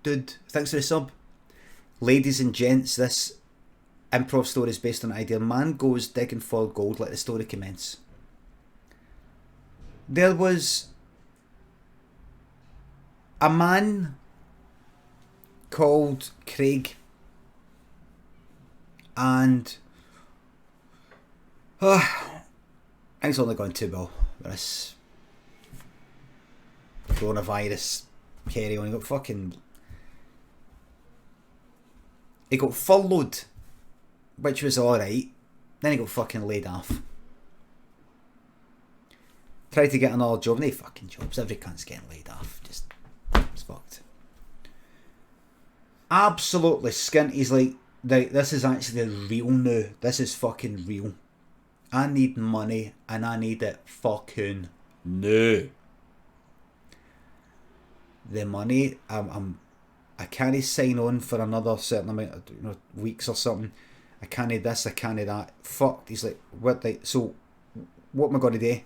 dude, thanks for the sub. Ladies and gents, this improv story is based on an idea. Man goes digging for gold. Let the story commence. There was a man called Craig, and things only going too well with this coronavirus carry on. He got furloughed, which was alright. Then he got fucking laid off. Tried to get another job. No fucking jobs. Every cunt's getting laid off. It's fucked. Absolutely skint. He's like, this is actually real now. This is fucking real. I need money and I need it fucking now. The money, I can't sign on for another certain amount of weeks or something. I can't this, I can't that. Fuck. He's like, so what am I going to do?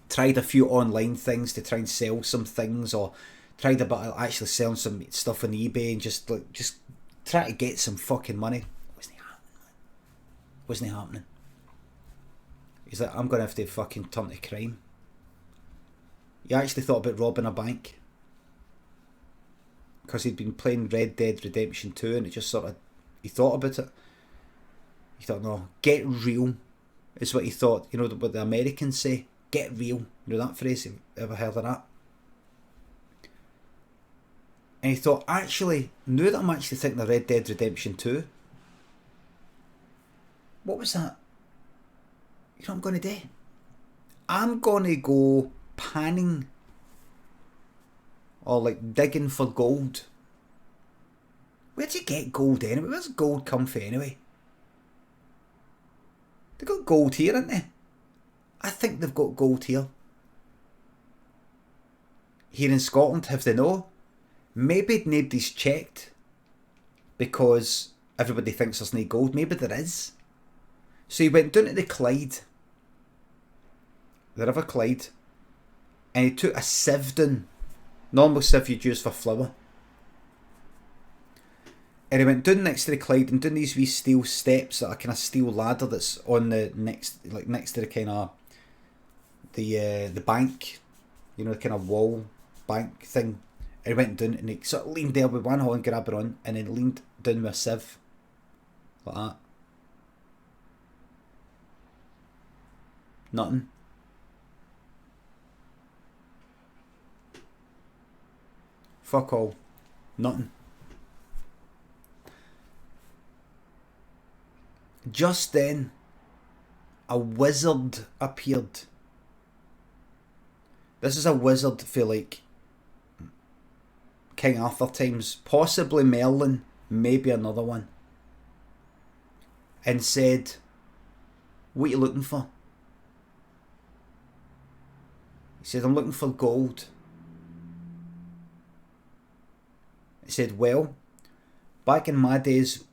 Tried a few online things to try and sell some things, or tried a bit of actually selling some stuff on eBay and just try to get some fucking money. Wasn't happening. He's like, I'm going to have to fucking turn to crime. He actually thought about robbing a bank, because he'd been playing Red Dead Redemption 2, and it just sort of, he thought about it. He thought, no, get real is what he thought. You know what the Americans say? Get real. You know that phrase? You ever heard of that? And he thought, actually, now that I'm actually thinking of Red Dead Redemption 2, what was that? You know what I'm going to do? I'm going to go panning, or like digging for gold. Where'd you get gold anyway? Where's gold come from anyway? They got gold here, ain't they? I think they've got gold here. Here in Scotland, have they no? Maybe nobody's checked because everybody thinks there's no gold. Maybe there is. So he went down to the Clyde, the River Clyde, and he took a sieve down, normal sieve you'd use for flour. And he went down next to the Clyde and down these wee steel steps, that are kind of steel ladder that's on the next to the kind of the bank, you know, the kind of wall bank thing. And he went down and he sort of leaned there with one hand grabber on, and then leaned down with a sieve like that. Nothing. Fuck all. Nothing. Just then, a wizard appeared. This is a wizard for like King Arthur times, possibly Merlin, maybe another one, and said, what are you looking for? He said, I'm looking for gold. He said, well, back in my days,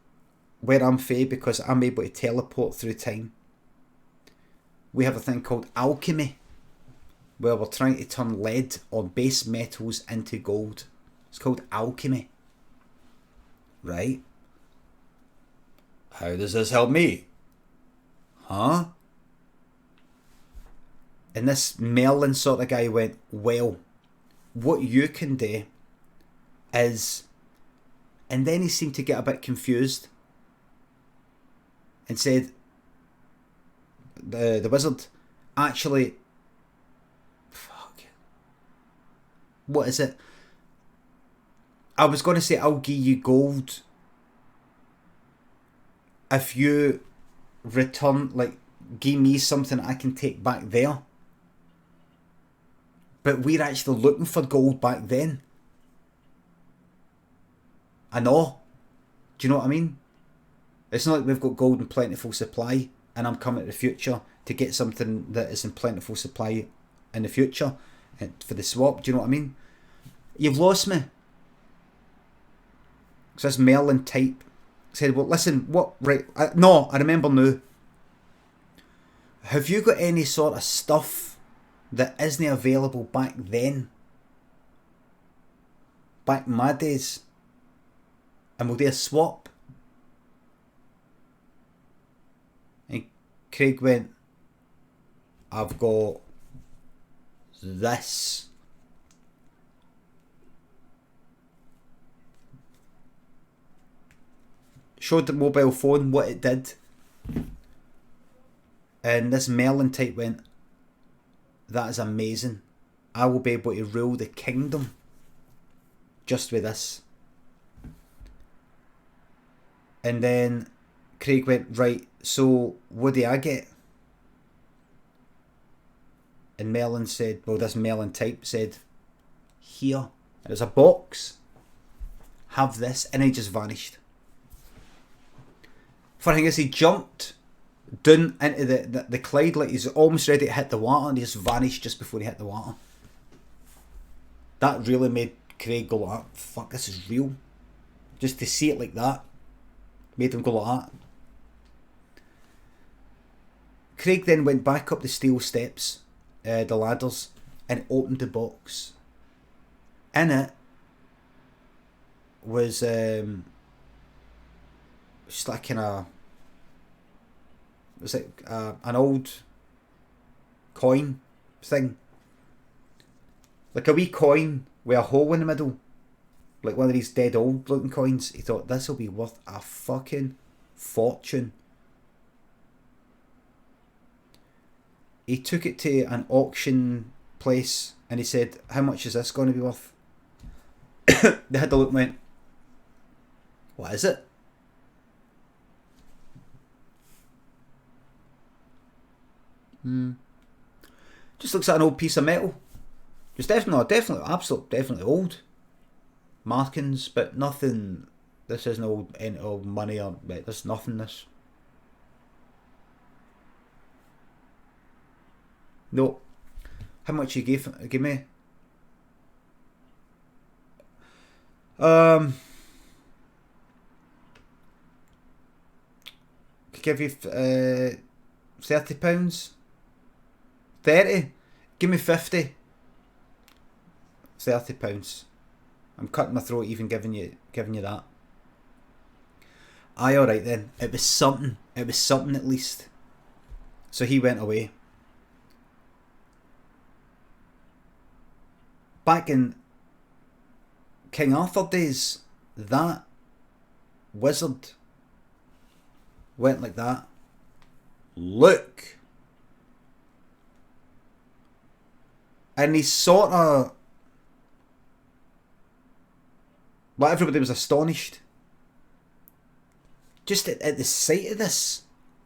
where I'm fae, because I'm able to teleport through time, we have a thing called alchemy, where we're trying to turn lead or base metals into gold. It's called alchemy. Right? How does this help me? Huh? And this Merlin sort of guy went, well, what you can do is... And then he seemed to get a bit confused and said, the wizard, actually, fuck, what is it? I was going to say, I'll give you gold if you return, like, give me something I can take back there. But we're actually looking for gold back then. I know. Do you know what I mean? It's not like we've got gold in plentiful supply and I'm coming to the future to get something that is in plentiful supply in the future for the swap. Do you know what I mean? You've lost me. So this Merlin type said, well, listen, what, right, no, I remember now. Have you got any sort of stuff that isn't available back then? back in my days, and we'll do a swap. And Craig went, I've got this. Showed the mobile phone what it did. And this Merlin type went, that is amazing. I will be able to rule the kingdom just with this. And then Craig went, right, so what do I get? And Merlin said, well, this Merlin type said, here. There's a box. Have this. And he just vanished. Funny thing is, he jumped down into the Clyde like he's almost ready to hit the water, and he just vanished just before he hit the water. That really made Craig go like, fuck, this is real. Just to see it like that made him go like that. Craig then went back up the steel steps, the ladders, and opened the box. In it was just like kind of, it was like an old coin thing, like a wee coin with a hole in the middle, like one of these dead old looking coins. He thought, this will be worth a fucking fortune. He took it to an auction place and he said, how much is this going to be worth? They had a look and went, what is it? Just looks like an old piece of metal. It's definitely old markings, but nothing. This isn't old money or there's nothing. This. No. How much you give me? Could give you £30. 30? Give me 50. £30. I'm cutting my throat even giving you that. Aye, alright then. It was something at least. So he went away. Back in King Arthur days, that wizard went like that. Look. And he sort of, well, everybody was astonished. Just at the sight of this,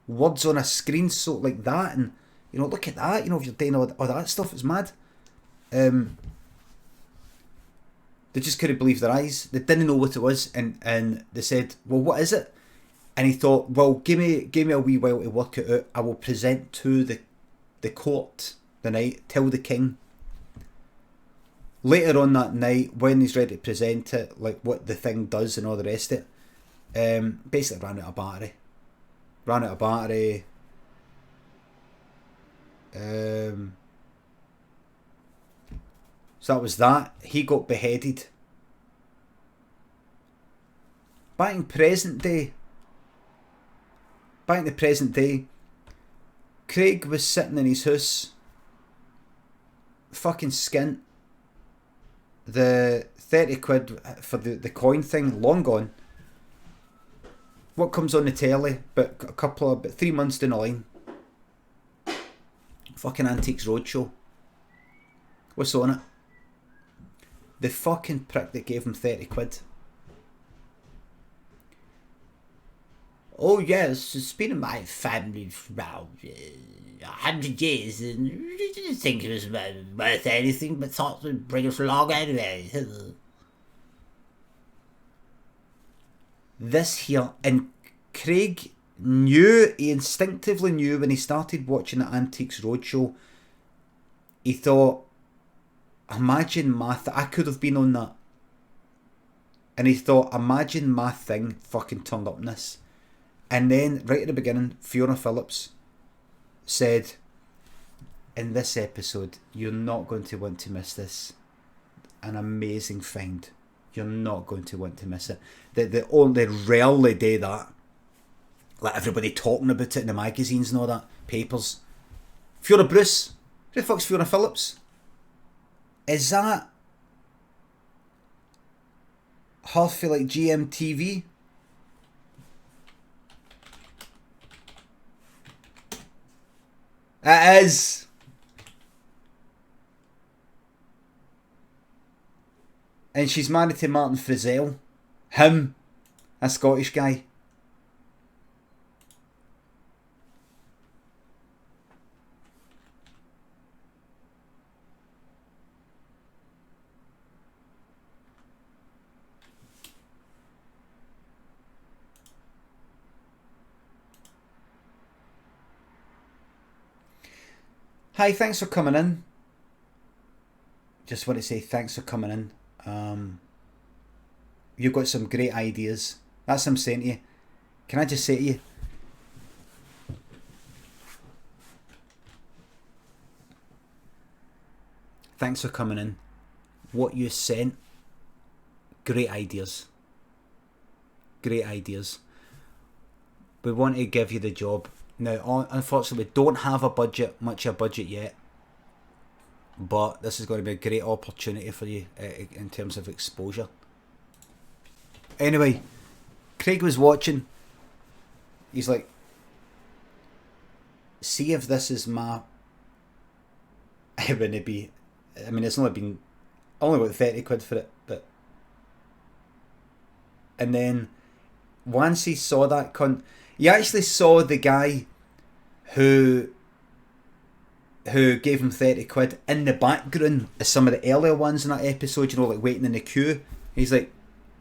words on a screen so like that, and you know, look at that. You know, if you're doing all that stuff, it's mad. They just couldn't believe their eyes. They didn't know what it was, and they said, "Well, what is it?" And he thought, "Well, give me a wee while to work it out. I will present to the court the night, tell the king." Later on that night, when he's ready to present it, like what the thing does and all the rest of it, basically ran out of battery. So that was that. He got beheaded. Back in the present day, Craig was sitting in his house, fucking skint. The 30 quid for the coin thing, long gone. What comes on the telly, but 3 months down the line? Fucking Antiques Roadshow. What's on it? The fucking prick that gave him 30 quid. Oh yes, it's been in my family for about 100 years, and we didn't think it was worth anything, but thought it would bring us along anyway. This here, and Craig he instinctively knew when he started watching the Antiques Roadshow, he thought, imagine I could have been on that. And he thought, imagine my thing fucking turned up in this. And then, right at the beginning, Fiona Phillips said, in this episode, you're not going to want to miss this. An amazing find. You're not going to want to miss it. They only rarely do that. Like everybody talking about it in the magazines and all that. Papers. Fiona Bruce. Who the fuck's Fiona Phillips? Is that her for like GMTV? It is. And she's married to Martin Frizzell. Him. A Scottish guy. Hi, thanks for coming in. Just want to say thanks for coming in. You've got some great ideas. That's what I'm saying to you. Can I just say to you, thanks for coming in. What you sent, great ideas. Great ideas. We want to give you the job. Now, unfortunately, we don't have much of a budget yet. But this is going to be a great opportunity for you in terms of exposure. Anyway, Craig was watching. He's like, see if this is my... It wouldn't be... I mean, it's only about 30 quid for it, but... And then, once he saw that he actually saw the guy who gave him 30 quid in the background as some of the earlier ones in that episode, you know, like waiting in the queue. He's like,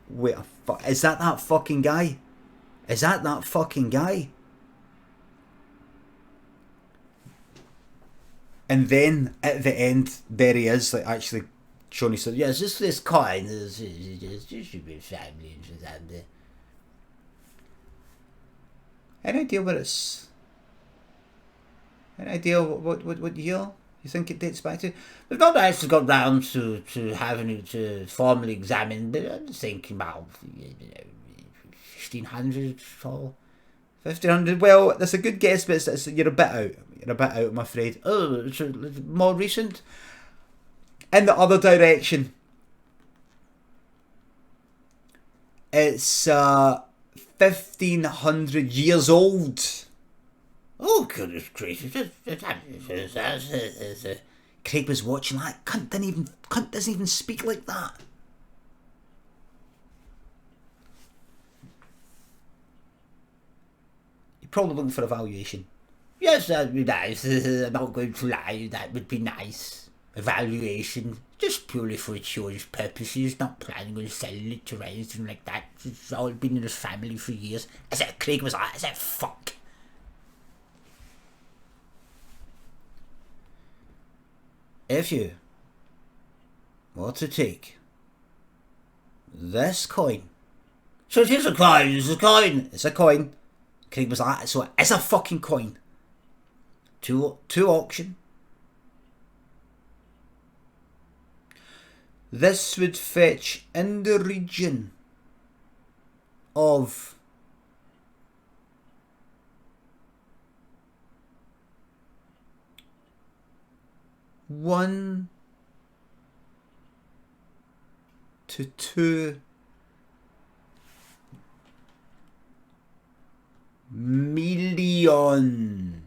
wait a fuck, is that fucking guy? Is that fucking guy? And then at the end, there he is, like actually showing his, yes, this coin is should be family. Any idea what it's... Any idea what year you think it dates back to? We've not actually got round to having it formally examined, but I'm thinking about 1500 or 1500. Well, that's a good guess, but you're a bit out. You're a bit out, I'm afraid. Oh, it's more recent. In the other direction, it's 1500 years old. Oh, goodness gracious. Craig was watching that. Cunt doesn't even speak like that. You're probably looking for a valuation. Yes, that'd be nice. I'm not going to lie, that would be nice. A valuation. Just purely for insurance purposes, not planning on selling it or anything like that. It's all been in his family for years. I said, Craig was like, I said, fuck. If you were to take this coin, so it is a coin, it's a coin, it's a coin. Craig was like, so it's a fucking coin. To auction. This would fetch in the region of $1 to $2 million.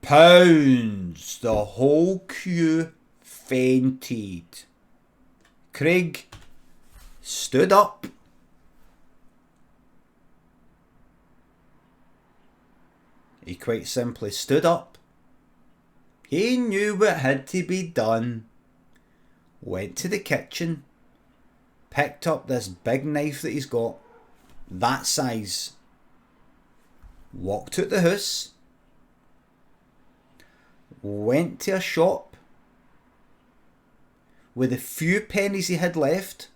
The whole queue fainted. Craig stood up. He quite simply stood up. He knew what had to be done. Went to the kitchen. Picked up this big knife that he's got. That size. Walked out the house. Went to a shop. With the few pennies he had left.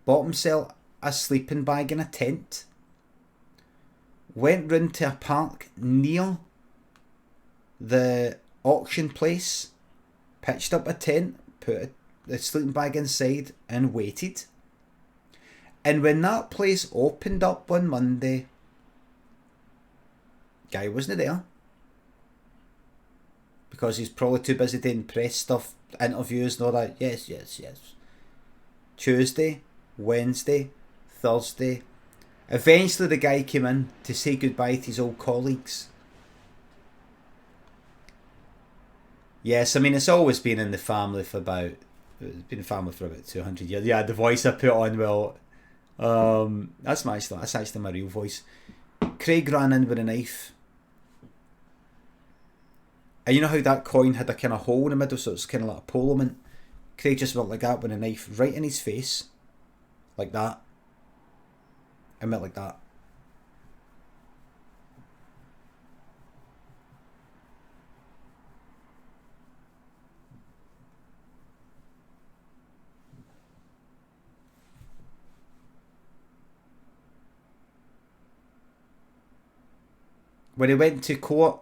Bought himself a sleeping bag and a tent. Went round to a park near the auction place. Pitched up a tent. Put the sleeping bag inside and waited. And when that place opened up on Monday, guy wasn't there. Because he's probably too busy doing press stuff, interviews and all that. Yes. Tuesday, Wednesday, Thursday. Eventually the guy came in to say goodbye to his old colleagues. Yes, I mean, it's always been in the family for about... It's been in the family for about 200 years. Yeah, the voice I put on, well... that's actually my real voice. Craig ran in with a knife. And you know how that coin had a kind of hole in the middle, so it's kind of like a polo mint? Craig just went like that with a knife right in his face. Like that. And went like that. When he went to court,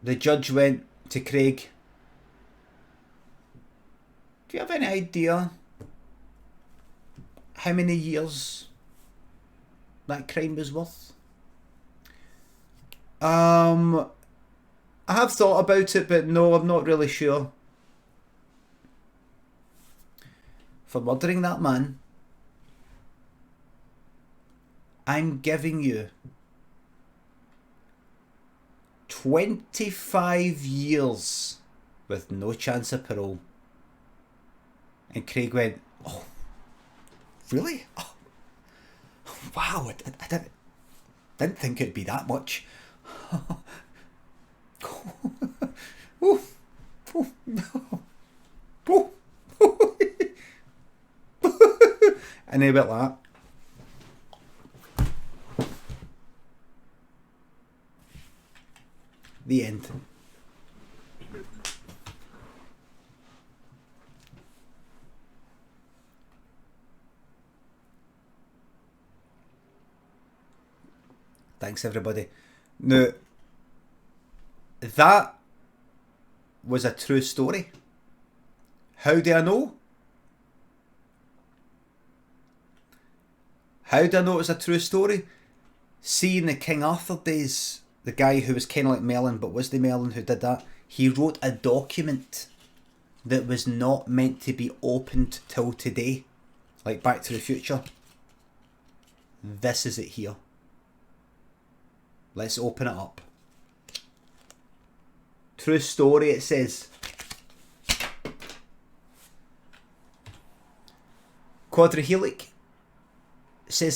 the judge went to Craig, do you have any idea how many years that crime was worth? I have thought about it, but no, I'm not really sure. For murdering that man, I'm giving you 25 years with no chance of parole. And Craig went, oh, really? Oh, wow, I didn't think it'd be that much. And they went like that. The end. Thanks, everybody. Now, that was a true story. How do I know? How do I know it was a true story? See, in the King Arthur days, the guy who was kind of like Merlin, but was the Merlin who did that, he wrote a document that was not meant to be opened till today. Like Back to the Future. This is it here. Let's open it up. True story, it says. Quadrihelic says